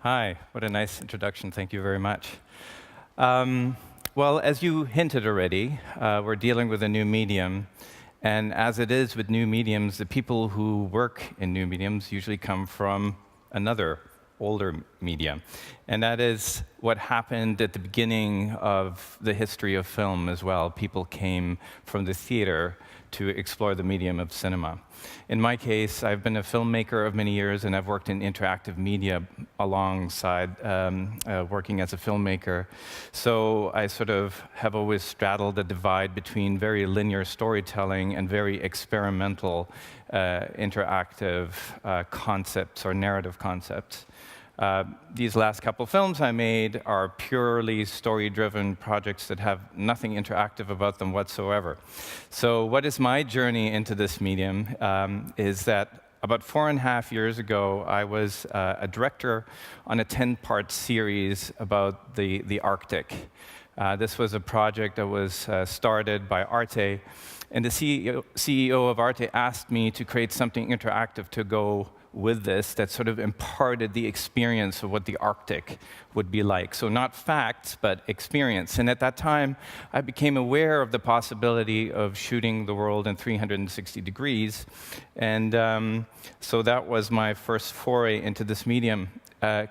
Hi, what a nice introduction. Thank you very much. Well, as you hinted already, we're dealing with a new medium. And as it is with new mediums, the people who work in new mediums usually come from another older medium. And that is what happened at the beginning of the history of film as well. People came from the theater to explore the medium of cinema. In my case, I've been a filmmaker of many years, and I've worked in interactive media alongside working as a filmmaker. So I sort of have always straddled the divide between very linear storytelling and very experimental interactive concepts or narrative concepts. These last couple films I made are purely story-driven projects that have nothing interactive about them whatsoever. So what is my journey into this medium is that about 4.5 years ago, I was a director on a 10-part series about the Arctic. This was a project that was started by Arte, and the CEO of Arte asked me to create something interactive to go with this that sort of imparted the experience of what the Arctic would be like. So not facts, but experience. And at that time, I became aware of the possibility of shooting the world in 360 degrees. And so that was my first foray into this medium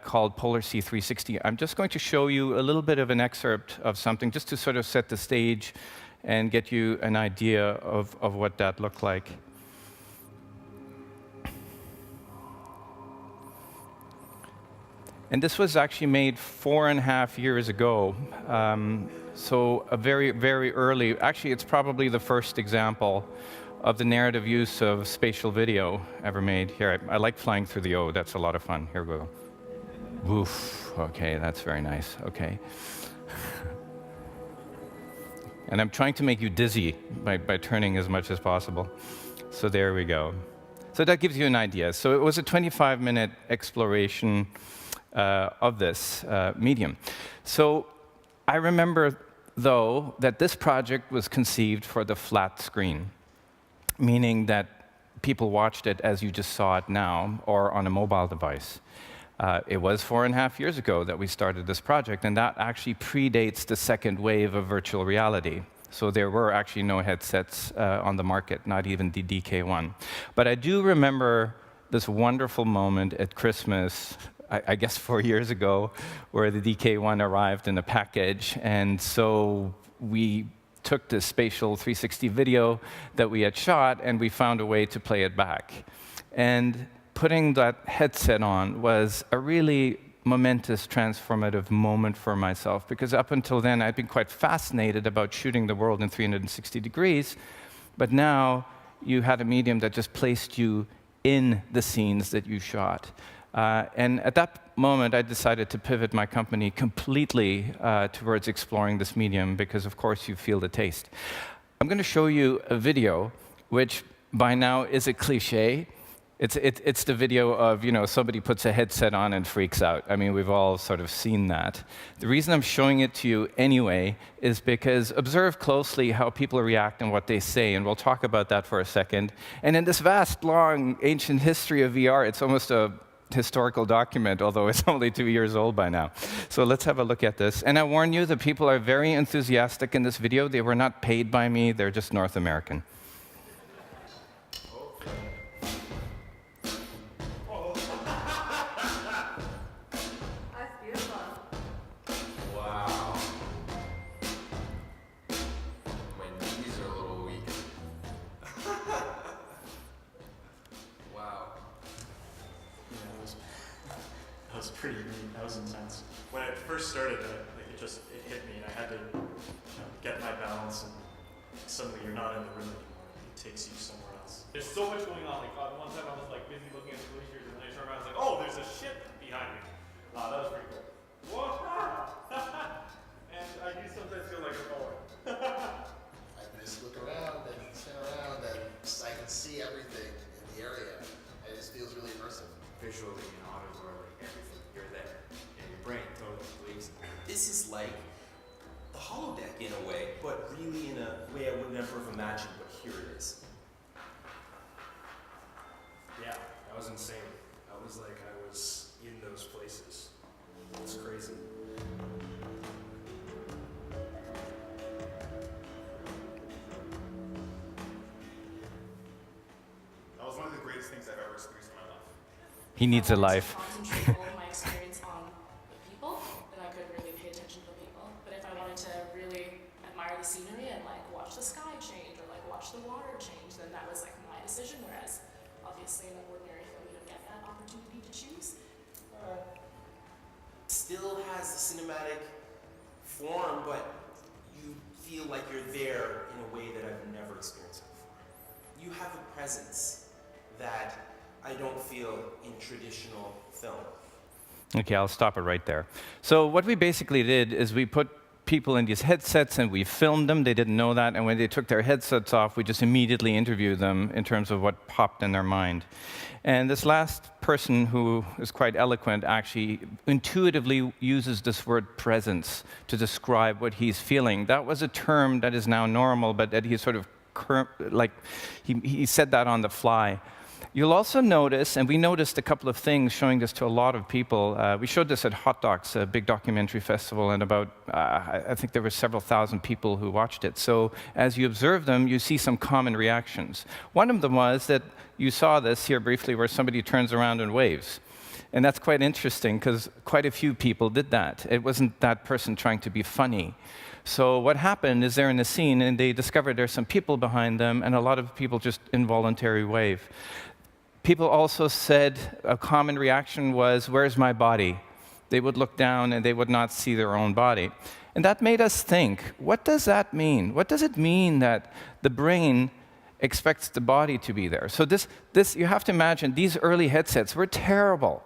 called Polar Sea 360. I'm just going to show you a little bit of an excerpt of something just to sort of set the stage and get you an idea of what that looked like. And this was actually made 4.5 years ago. So a very, very early, actually it's probably the first example of the narrative use of spatial video ever made. Here, I like flying through the O, that's a lot of fun. Here we go. Woof, okay, that's very nice, okay. And I'm trying to make you dizzy by turning as much as possible. So there we go. So that gives you an idea. So it was a 25-minute exploration of this medium. So I remember, though, that this project was conceived for the flat screen, meaning that people watched it as you just saw it now, or on a mobile device. It was 4.5 years ago that we started this project, and that actually predates the second wave of virtual reality. So there were actually no headsets on the market, not even the DK1. But I do remember this wonderful moment at Christmas, I guess 4 years ago, where the DK1 arrived in a package. And so we took this spatial 360 video that we had shot, and we found a way to play it back. And putting that headset on was a really momentous, transformative moment for myself, because up until then, I'd been quite fascinated about shooting the world in 360 degrees. But now you had a medium that just placed you in the scenes that you shot. And at that moment, I decided to pivot my company completely towards exploring this medium, because, of course, you feel the taste. I'm going to show you a video, which by now is a cliché. It's the video of, somebody puts a headset on and freaks out. I mean, we've all sort of seen that. The reason I'm showing it to you anyway is because observe closely how people react and what they say, and we'll talk about that for a second. And in this vast, long, ancient history of VR, it's almost a historical document, although it's only 2 years old by now. So let's have a look at this. And I warn you, the people are very enthusiastic in this video. They were not paid by me. They're just North American. That's beautiful. Wow. My knees are a little weak. Wow. Yeah, that was pretty neat. That was intense. When it first started, it hit me, and I had to get my balance, and suddenly you're not in the room anymore. It takes you somewhere else. There's so much going on. Like one time I was busy looking at the glaciers, and then I turned around and I was like, oh, there's a ship behind me. That was pretty cool. Whoa! And I do sometimes feel like a poet. I can just look around and stand around, and I can see everything in the area. It just feels really immersive. Visually and auditory, everything. You're there. And your brain totally believes. This is like the holodeck in a way, but really in a way I would never have imagined, but here it is. Yeah, that was insane. That was like I was in those places. crazy. That was one of the greatest things I've ever experienced in my life. He needs a life. If I wanted to concentrate all of my experience on the people, then I could really pay attention to the people. But if I wanted to really admire the scenery and like watch the sky change or like watch the water change, then that was like my decision. Whereas obviously in an ordinary film, you don't get that opportunity to choose. Still has the cinematic form, but you feel like you're there in a way that I've never experienced before. You have a presence that I don't feel in traditional film. Okay, I'll stop it right there. So what we basically did is we put people in these headsets and we filmed them. They didn't know that. And when they took their headsets off, we just immediately interviewed them in terms of what popped in their mind. And this last person, who is quite eloquent, actually intuitively uses this word presence to describe what he's feeling. That was a term that is now normal, but that he sort of, he said that on the fly. You'll also notice, and we noticed a couple of things showing this to a lot of people. We showed this at Hot Docs, a big documentary festival, and about, I think there were several thousand people who watched it. So as you observe them, you see some common reactions. One of them was that you saw this here briefly where somebody turns around and waves. And that's quite interesting because quite a few people did that. It wasn't that person trying to be funny. So what happened is they're in the scene and they discovered there's some people behind them and a lot of people just involuntary wave. People also said a common reaction was, where's my body? They would look down and they would not see their own body. And that made us think, what does that mean? What does it mean that the brain expects the body to be there? So this you have to imagine, these early headsets were terrible.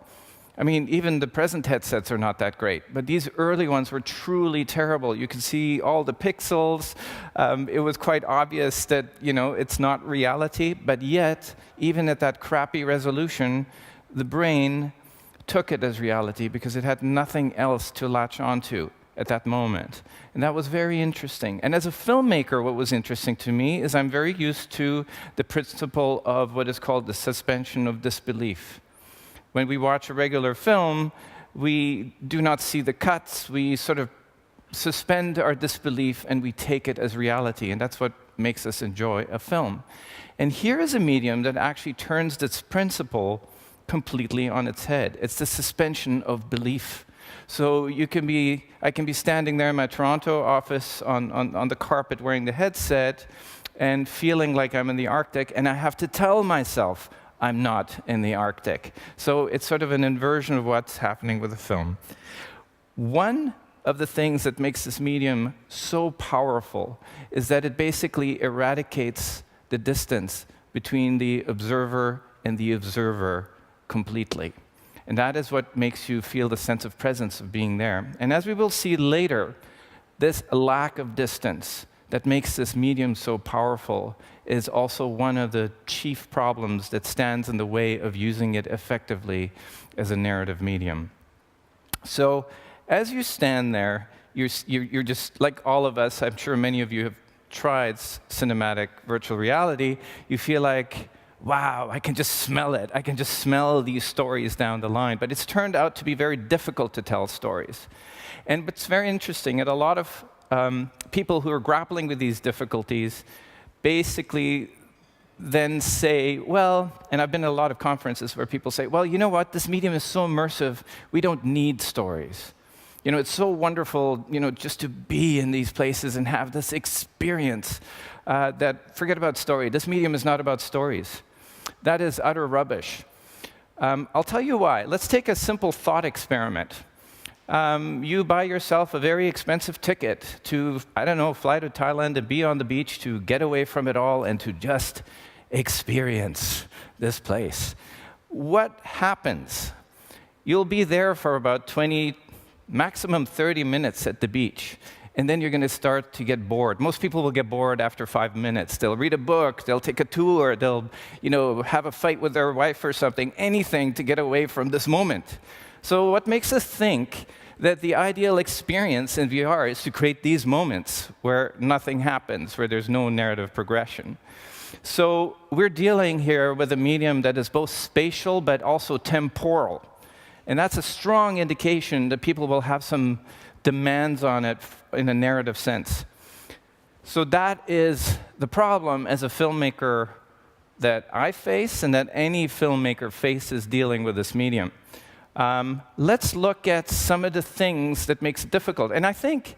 I mean, even the present headsets are not that great, but these early ones were truly terrible. You could see all the pixels. It was quite obvious that, it's not reality, but yet, even at that crappy resolution, the brain took it as reality because it had nothing else to latch onto at that moment. And that was very interesting. And as a filmmaker, what was interesting to me is I'm very used to the principle of what is called the suspension of disbelief. When we watch a regular film, we do not see the cuts. We sort of suspend our disbelief and we take it as reality. And that's what makes us enjoy a film. And here is a medium that actually turns this principle completely on its head. It's the suspension of belief. So I can be standing there in my Toronto office on the carpet wearing the headset and feeling like I'm in the Arctic, and I have to tell myself, I'm not in the Arctic. So it's sort of an inversion of what's happening with the film. One of the things that makes this medium so powerful is that it basically eradicates the distance between the observer and the observer completely. And that is what makes you feel the sense of presence of being there. And as we will see later, this lack of distance that makes this medium so powerful is also one of the chief problems that stands in the way of using it effectively as a narrative medium. So as you stand there, you're just like all of us. I'm sure many of you have tried cinematic virtual reality. You feel like, wow, I can just smell it. I can just smell these stories down the line. But it's turned out to be very difficult to tell stories. And it's very interesting that a lot of people who are grappling with these difficulties basically then say, well, and I've been at a lot of conferences where people say, well, you know what, this medium is so immersive, we don't need stories. It's so wonderful, just to be in these places and have this experience that forget about story. This medium is not about stories. That is utter rubbish. I'll tell you why. Let's take a simple thought experiment. You buy yourself a very expensive ticket to, I don't know, fly to Thailand and be on the beach to get away from it all and to just experience this place. What happens? You'll be there for about 20, maximum 30 minutes at the beach, and then you're going to start to get bored. Most people will get bored after 5 minutes. They'll read a book, they'll take a tour, they'll have a fight with their wife or something, anything to get away from this moment. So what makes us think that the ideal experience in VR is to create these moments where nothing happens, where there's no narrative progression? So we're dealing here with a medium that is both spatial but also temporal. And that's a strong indication that people will have some demands on it in a narrative sense. So that is the problem as a filmmaker that I face and that any filmmaker faces dealing with this medium. Let's look at some of the things that makes it difficult. And I think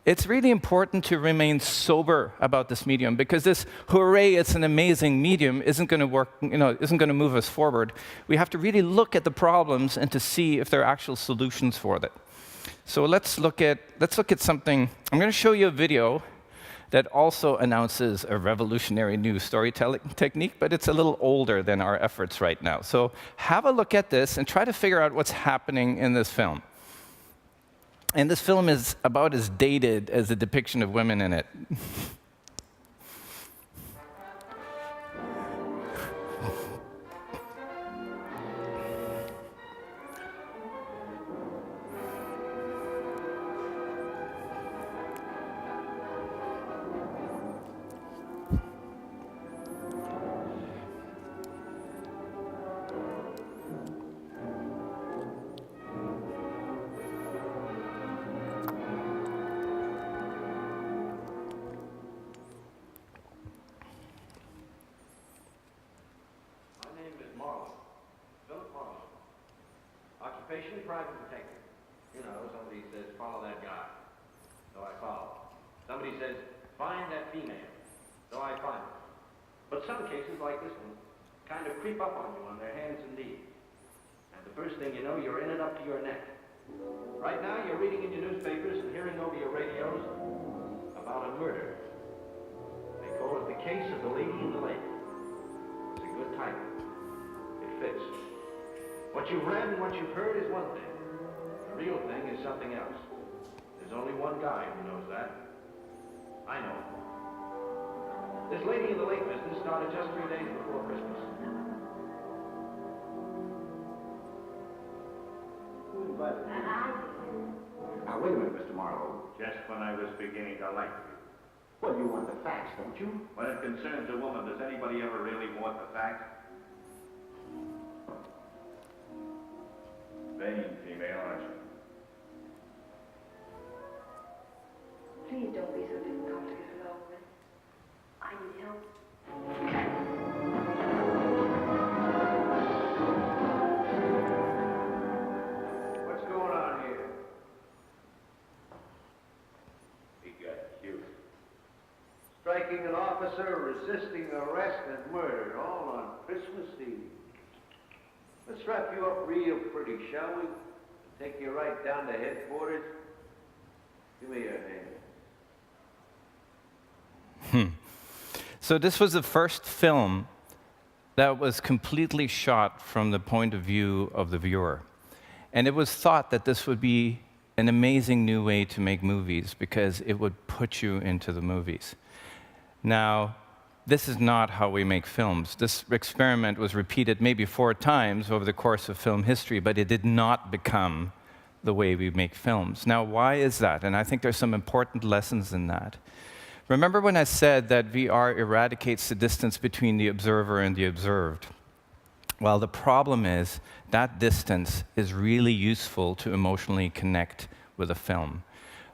it's really important to remain sober about this medium, because this hooray, it's an amazing medium isn't going to work, isn't going to move us forward. We have to really look at the problems and to see if there are actual solutions for it. So let's look at something. I'm going to show you a video that also announces a revolutionary new storytelling technique, but it's a little older than our efforts right now. So have a look at this and try to figure out what's happening in this film. And this film is about as dated as the depiction of women in it. Occupation, private detective. You know, somebody says, follow that guy. So I follow. Somebody says, find that female. So I find her. But some cases, like this one, kind of creep up on you on their hands and knees. And the first thing you know, you're in it up to your neck. Right now, you're reading in your newspapers and hearing over your radios about a murder. They call it the case of the lady in the lake. It's a good title. It fits. What you've read and what you've heard is one thing. The real thing is something else. There's only one guy who knows that. I know. This lady in the lake business started just 3 days before Christmas. Who invited you? Now, wait a minute, Mr. Marlowe. Just when I was beginning to like you. Well, you want the facts, don't you? When it concerns a woman, does anybody ever really want the facts? Vain female, aren't you? Please don't be so difficult to get along with. I need help. What's going on here? He got cute. Striking an officer, resisting arrest, and murder, all on Christmas Eve. Let's wrap you up real pretty, shall we? Take you right down to headquarters. Give me your hand. So this was the first film that was completely shot from the point of view of the viewer. And it was thought that this would be an amazing new way to make movies because it would put you into the movies. Now, this is not how we make films. This experiment was repeated maybe 4 times over the course of film history, but it did not become the way we make films. Now, why is that? And I think there's some important lessons in that. Remember when I said that VR eradicates the distance between the observer and the observed? Well, the problem is that distance is really useful to emotionally connect with a film.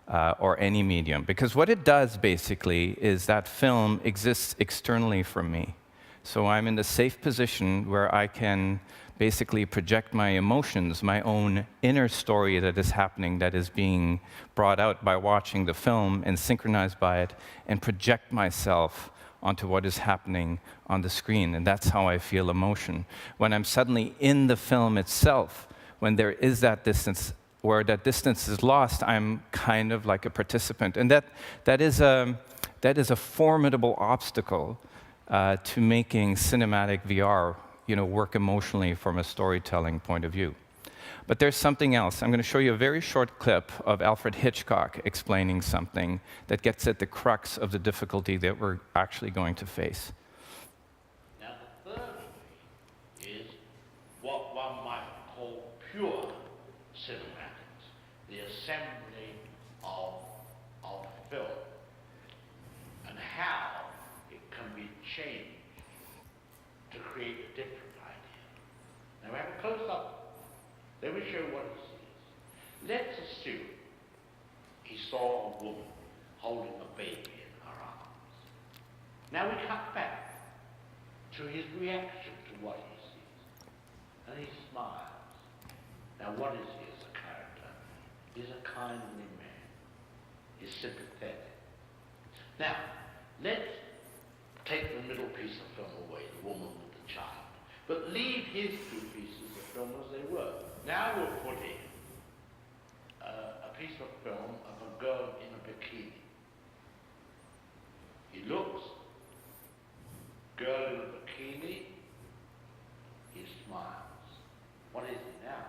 Or any medium. Because what it does, basically, is that film exists externally from me. So I'm in the safe position where I can basically project my emotions, my own inner story that is happening, that is being brought out by watching the film and synchronized by it, and project myself onto what is happening on the screen. And that's how I feel emotion. When I'm suddenly in the film itself, when there is that distance, where that distance is lost, I'm kind of like a participant. And that is a formidable obstacle to making cinematic VR work emotionally from a storytelling point of view. But there's something else. I'm going to show you a very short clip of Alfred Hitchcock explaining something that gets at the crux of the difficulty that we're actually going to face. Now, the third is what one might call pure cinematics, the assembly of film, and how it can be changed to create a different idea. Now we have a close-up. Let me show woman holding a baby in her arms. Now we cut back to his reaction to what he sees, and he smiles. Now what is he as a character? He's a kindly man. He's sympathetic. Now, let's take the middle piece of film away, the woman with the child, but leave his two pieces of film as they were. Now we'll put in a piece of film of a girl in a bikini. He looks, girl in a bikini, he smiles. What is he now?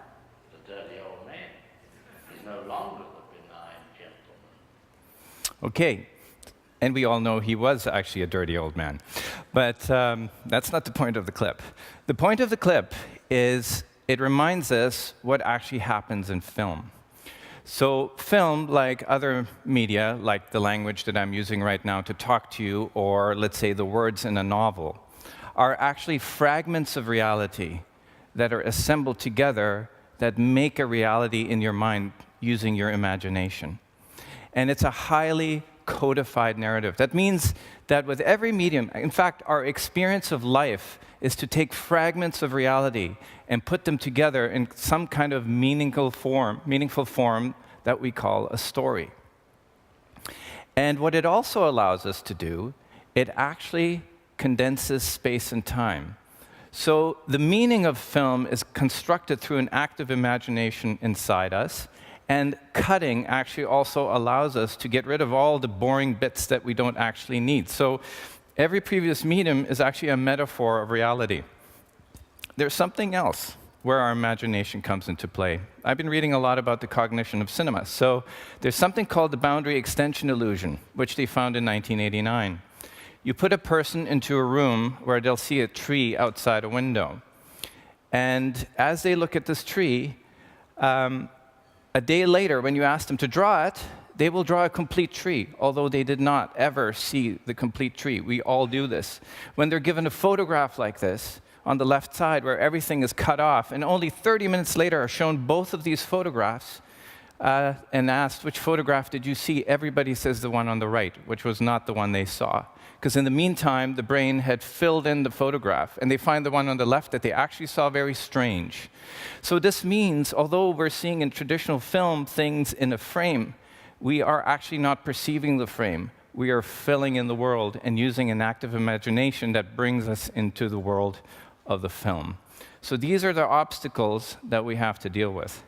The dirty old man. He's no longer the benign gentleman. Okay. And we all know he was actually a dirty old man. But that's not the point of the clip. The point of the clip is it reminds us what actually happens in film. So film, like other media, like the language that I'm using right now to talk to you, or let's say the words in a novel, are actually fragments of reality that are assembled together that make a reality in your mind using your imagination. And it's a highly codified narrative. That means that with every medium, in fact, our experience of life is to take fragments of reality and put them together in some kind of meaningful form that we call a story. And what it also allows us to do, it actually condenses space and time. So the meaning of film is constructed through an active imagination inside us. And cutting actually also allows us to get rid of all the boring bits that we don't actually need. So every previous medium is actually a metaphor of reality. There's something else where our imagination comes into play. I've been reading a lot about the cognition of cinema. So there's something called the boundary extension illusion, which they found in 1989. You put a person into a room where they'll see a tree outside a window. And as they look at this tree, a day later, when you ask them to draw it, they will draw a complete tree, although they did not ever see the complete tree. We all do this. When they're given a photograph like this, on the left side, where everything is cut off, and only 30 minutes later are shown both of these photographs, and asked, which photograph did you see? Everybody says the one on the right, which was not the one they saw. Because in the meantime, the brain had filled in the photograph, and they find the one on the left that they actually saw very strange. So this means, although we're seeing in traditional film things in a frame, we are actually not perceiving the frame. We are filling in the world and using an active imagination that brings us into the world of the film. So these are the obstacles that we have to deal with.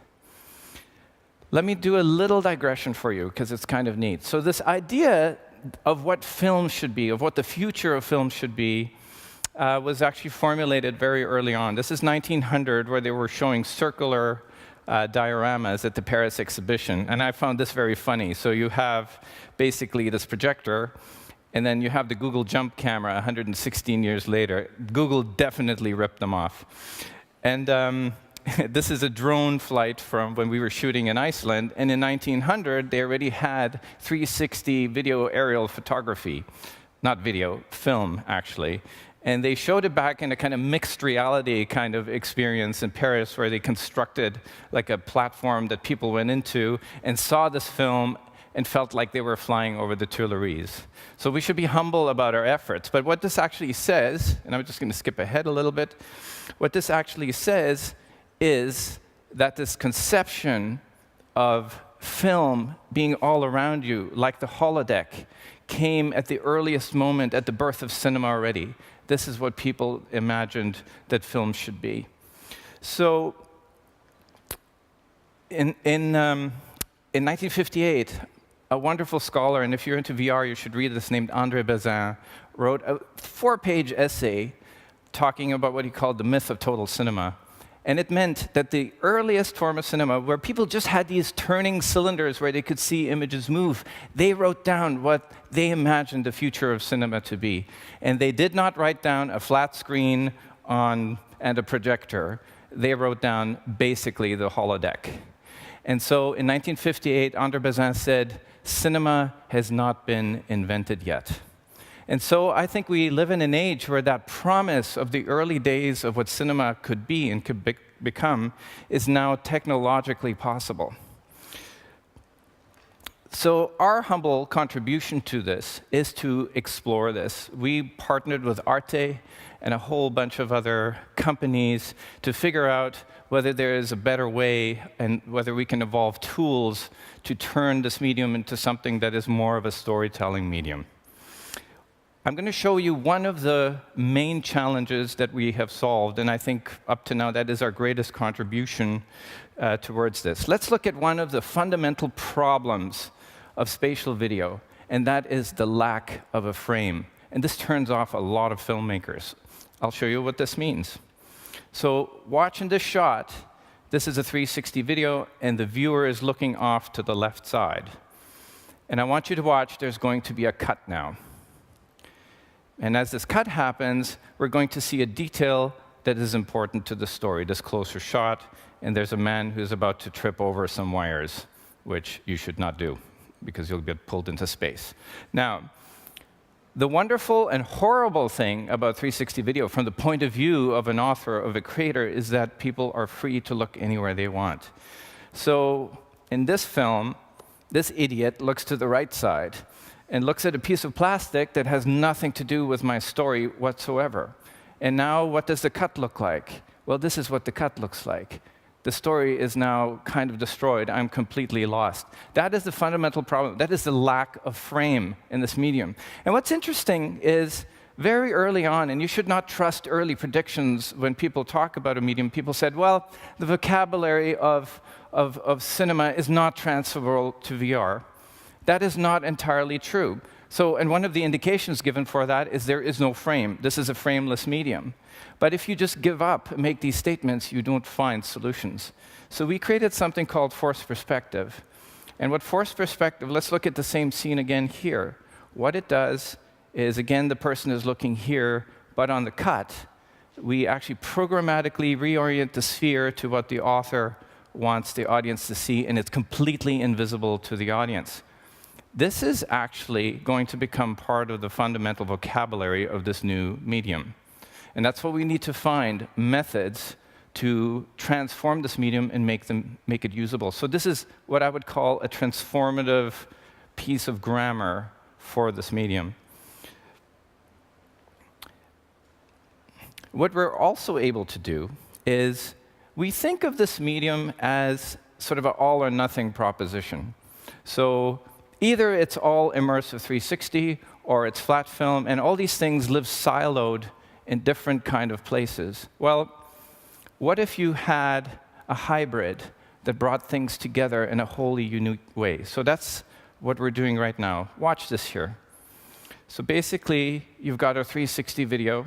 Let me do a little digression for you, because it's kind of neat. So this idea of what film should be, of what the future of film should be, was actually formulated very early on. This is 1900, where they were showing circular dioramas at the Paris exhibition. And I found this very funny. So you have basically this projector, and then you have the Google Jump camera 116 years later. Google definitely ripped them off. And this is a drone flight from when we were shooting in Iceland. And in 1900, they already had 360 video aerial photography. Not video, film, actually. And they showed it back in a kind of mixed reality kind of experience in Paris, where they constructed like a platform that people went into and saw this film and felt like they were flying over the Tuileries. So we should be humble about our efforts. But what this actually says, and I'm just going to skip ahead a little bit, what this actually says is that this conception of film being all around you, like the holodeck, came at the earliest moment at the birth of cinema already. This is what people imagined that film should be. So in 1958, a wonderful scholar, and if you're into VR, you should read this, named André Bazin, wrote a 4-page essay talking about what he called the myth of total cinema. And it meant that the earliest form of cinema, where people just had these turning cylinders where they could see images move, they wrote down what they imagined the future of cinema to be. And they did not write down a flat screen and a projector. They wrote down basically the holodeck. And so in 1958, André Bazin said, cinema has not been invented yet. And so I think we live in an age where that promise of the early days of what cinema could be and could become is now technologically possible. So So our humble contribution to this is to explore this. We partnered with Arte and a whole bunch of other companies to figure out whether there is a better way and whether we can evolve tools to turn this medium into something that is more of a storytelling medium. I'm going to show you one of the main challenges that we have solved, and I think up to now that is our greatest contribution towards this. Let's look at one of the fundamental problems of spatial video, and that is the lack of a frame. And this turns off a lot of filmmakers. I'll show you what this means. So watching this shot, this is a 360 video, and the viewer is looking off to the left side. And I want you to watch, there's going to be a cut now. And as this cut happens, we're going to see a detail that is important to the story, this closer shot, and there's a man who's about to trip over some wires, which you should not do, because you'll get pulled into space. Now, the wonderful and horrible thing about 360 video from the point of view of an author, of a creator, is that people are free to look anywhere they want. So in this film, this idiot looks to the right side and looks at a piece of plastic that has nothing to do with my story whatsoever. And now what does the cut look like? Well, this is what the cut looks like. The story is now kind of destroyed. I'm completely lost. That is the fundamental problem. That is the lack of frame in this medium. And what's interesting is very early on, and you should not trust early predictions when people talk about a medium, people said, well, the vocabulary of cinema is not transferable to VR. That is not entirely true. So, and one of the indications given for that is there is no frame. This is a frameless medium. But if you just give up and make these statements, you don't find solutions. So we created something called forced perspective. And what forced perspective, let's look at the same scene again here. What it does is, again, the person is looking here, but on the cut, we actually programmatically reorient the sphere to what the author wants the audience to see, and it's completely invisible to the audience. This is actually going to become part of the fundamental vocabulary of this new medium. And that's what we need to find, methods to transform this medium and make it usable. So this is what I would call a transformative piece of grammar for this medium. What we're also able to do is we think of this medium as sort of an all-or-nothing proposition. So either it's all immersive 360 or it's flat film, and all these things live siloed in different kind of places. Well, what if you had a hybrid that brought things together in a wholly unique way? So that's what we're doing right now. Watch this here. So basically, you've got a 360 video,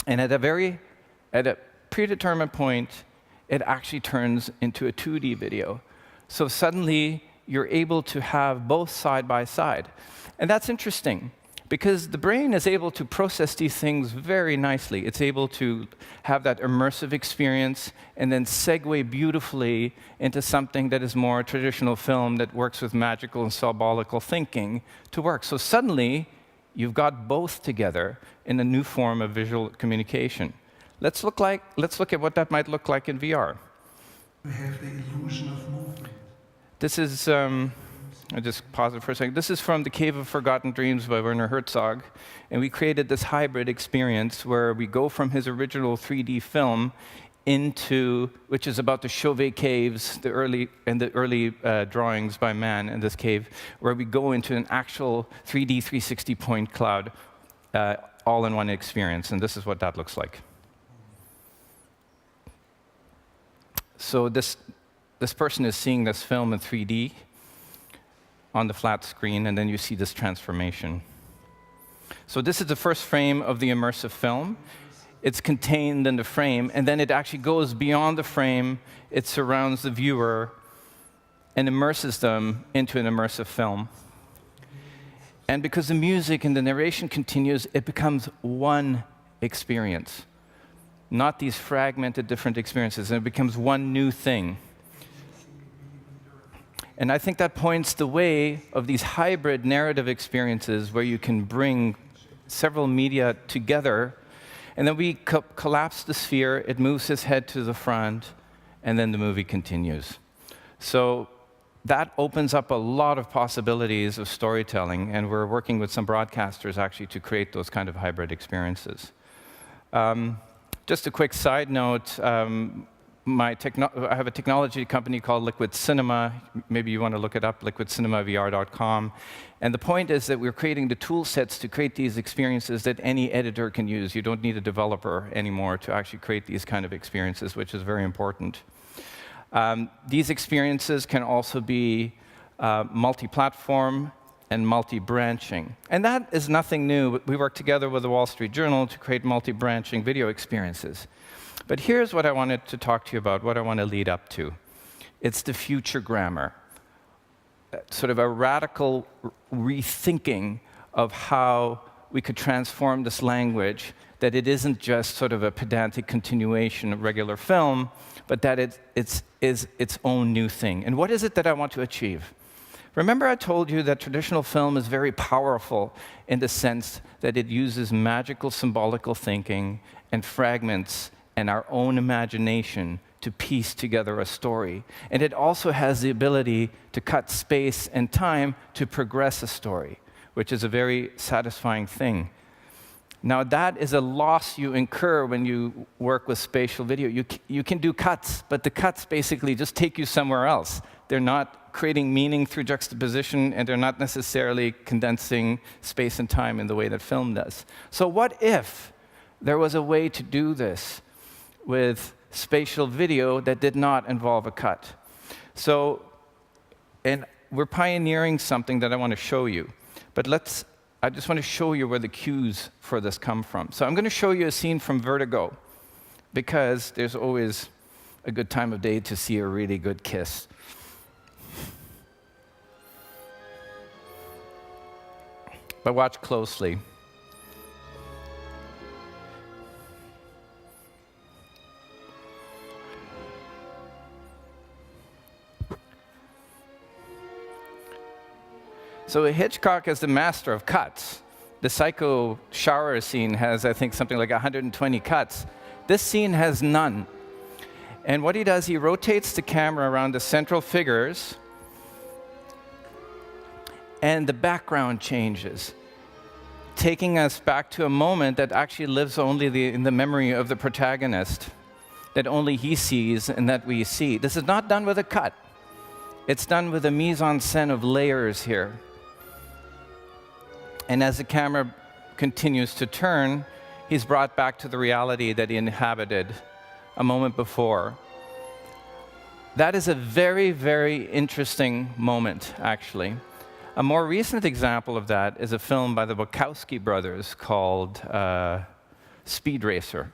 and at a predetermined point, it actually turns into a 2D video. So suddenly, you're able to have both side by side. And that's interesting, because the brain is able to process these things very nicely. It's able to have that immersive experience and then segue beautifully into something that is more traditional film that works with magical and symbolical thinking to work. So suddenly, you've got both together in a new form of visual communication. Let's look at what that might look like in VR. You have the illusion of movement. This is, I'll just pause it for a second. This is from The Cave of Forgotten Dreams by Werner Herzog. And we created this hybrid experience where we go from his original 3D film into, which is about the Chauvet caves, the early drawings by man in this cave, where we go into an actual 3D 360 point cloud, all in one experience. And this is what that looks like. So this person is seeing this film in 3D on the flat screen, and then you see this transformation. So this is the first frame of the immersive film. It's contained in the frame, and then it actually goes beyond the frame. It surrounds the viewer and immerses them into an immersive film. And because the music and the narration continues, it becomes one experience, not these fragmented different experiences, and it becomes one new thing. And I think that points the way of these hybrid narrative experiences where you can bring several media together, and then we collapse the sphere, it moves his head to the front, and then the movie continues. So that opens up a lot of possibilities of storytelling, and we're working with some broadcasters actually to create those kind of hybrid experiences. Just a quick side note, I have a technology company called Liquid Cinema. Maybe you want to look it up, liquidcinemavr.com. And the point is that we're creating the tool sets to create these experiences that any editor can use. You don't need a developer anymore to actually create these kind of experiences, which is very important. These experiences can also be multi-platform and multi-branching. And that is nothing new. We worked together with the Wall Street Journal to create multi-branching video experiences. But here's what I wanted to talk to you about, what I want to lead up to. It's the future grammar, sort of a radical rethinking of how we could transform this language, that it isn't just sort of a pedantic continuation of regular film, but that it is its own new thing. And what is it that I want to achieve? Remember I told you that traditional film is very powerful in the sense that it uses magical symbolical thinking and fragments and our own imagination to piece together a story. And it also has the ability to cut space and time to progress a story, which is a very satisfying thing. Now, that is a loss you incur when you work with spatial video. You can do cuts, but the cuts basically just take you somewhere else. They're not creating meaning through juxtaposition, and they're not necessarily condensing space and time in the way that film does. So what if there was a way to do this with spatial video that did not involve a cut? So, and we're pioneering something that I want to show you. But I just want to show you where the cues for this come from. So I'm going to show you a scene from Vertigo, because there's always a good time of day to see a really good kiss. But watch closely. So Hitchcock is the master of cuts. The Psycho shower scene has, I think, something like 120 cuts. This scene has none. And what he does, he rotates the camera around the central figures, and the background changes, taking us back to a moment that actually lives only in the memory of the protagonist, that only he sees and that we see. This is not done with a cut. It's done with a mise-en-scène of layers here. And as the camera continues to turn, he's brought back to the reality that he inhabited a moment before. That is a very, very interesting moment, actually. A more recent example of that is a film by the Wachowski brothers called Speed Racer.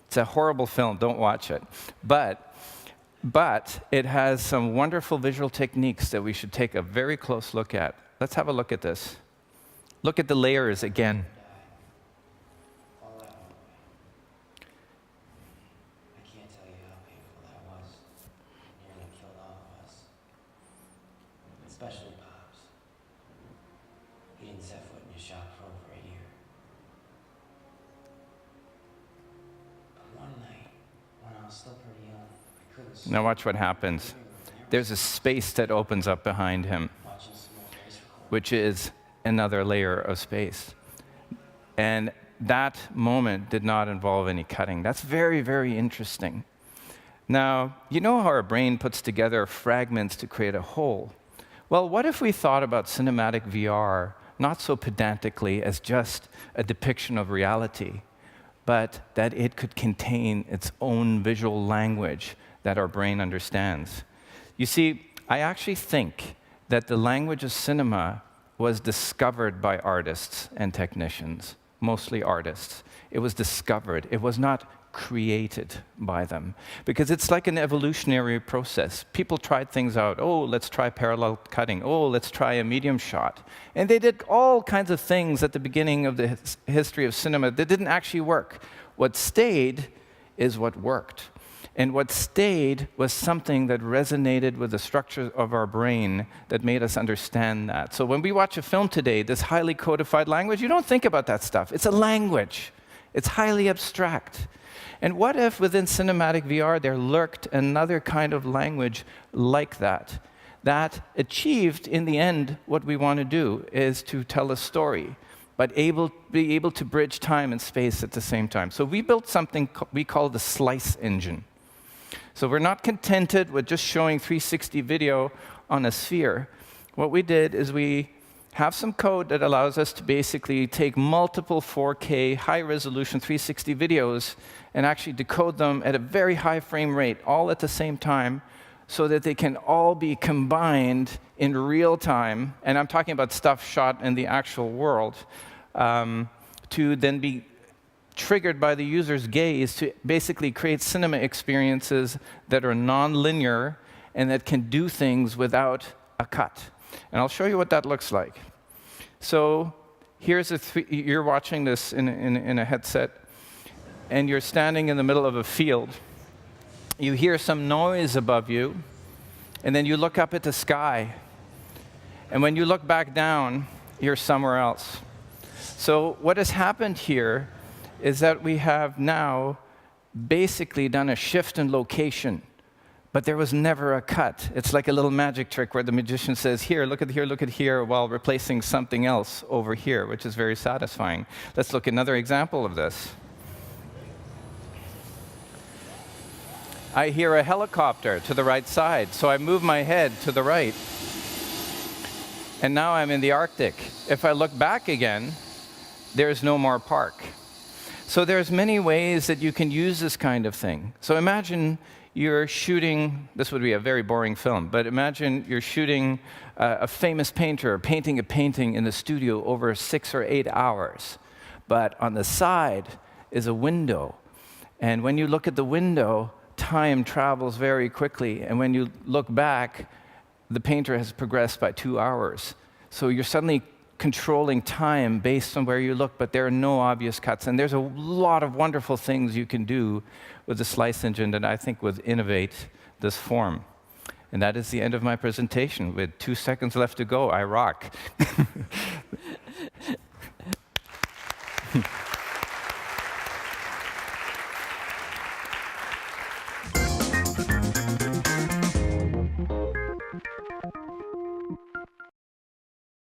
It's a horrible film, don't watch it. But it has some wonderful visual techniques that we should take a very close look at. Let's have a look at this. Look at the layers again. I can't tell you how painful that was. It nearly killed all of us. Especially Pops. He didn't set foot in his shop for over a year. But one night, when I was still pretty young, I couldn't sleep. Now watch what happens. There's a space that opens up behind him, which is another layer of space. And that moment did not involve any cutting. That's very, very interesting. Now, you know how our brain puts together fragments to create a whole? Well, what if we thought about cinematic VR not so pedantically as just a depiction of reality, but that it could contain its own visual language that our brain understands? You see, I actually think that the language of cinema was discovered by artists and technicians, mostly artists. It was discovered. It was not created by them, because it's like an evolutionary process. People tried things out. Oh, let's try parallel cutting. Oh, let's try a medium shot. And they did all kinds of things at the beginning of the history of cinema that didn't actually work. What stayed is what worked. And what stayed was something that resonated with the structure of our brain that made us understand that. So when we watch a film today, this highly codified language, you don't think about that stuff. It's a language. It's highly abstract. And what if within cinematic VR there lurked another kind of language like that that achieved, in the end, what we want to do, is to tell a story, but be able to bridge time and space at the same time. So we built something we call the slice engine. So we're not contented with just showing 360 video on a sphere. What we did is we have some code that allows us to basically take multiple 4K high-resolution 360 videos and actually decode them at a very high frame rate, all at the same time, so that they can all be combined in real time, and I'm talking about stuff shot in the actual world, to then be triggered by the user's gaze to basically create cinema experiences that are non-linear and that can do things without a cut. And I'll show you what that looks like. So here's you're watching this in a headset, and you're standing in the middle of a field. You hear some noise above you, and then you look up at the sky. And when you look back down, you're somewhere else. So what has happened here is that we have now basically done a shift in location. But there was never a cut. It's like a little magic trick where the magician says, here, look at here, while replacing something else over here, which is very satisfying. Let's look at another example of this. I hear a helicopter to the right side, so I move my head to the right. And now I'm in the Arctic. If I look back again, there's no more park. So there's many ways that you can use this kind of thing. So imagine you're shooting, this would be a very boring film, but imagine you're shooting a famous painter painting a painting in the studio over 6 or 8 hours. But on the side is a window. And when you look at the window, time travels very quickly. And when you look back, the painter has progressed by 2 hours. So you're suddenly controlling time based on where you look, but there are no obvious cuts. And there's a lot of wonderful things you can do with the slice engine that I think would innovate this form. And that is the end of my presentation. With 2 seconds left to go, I rock.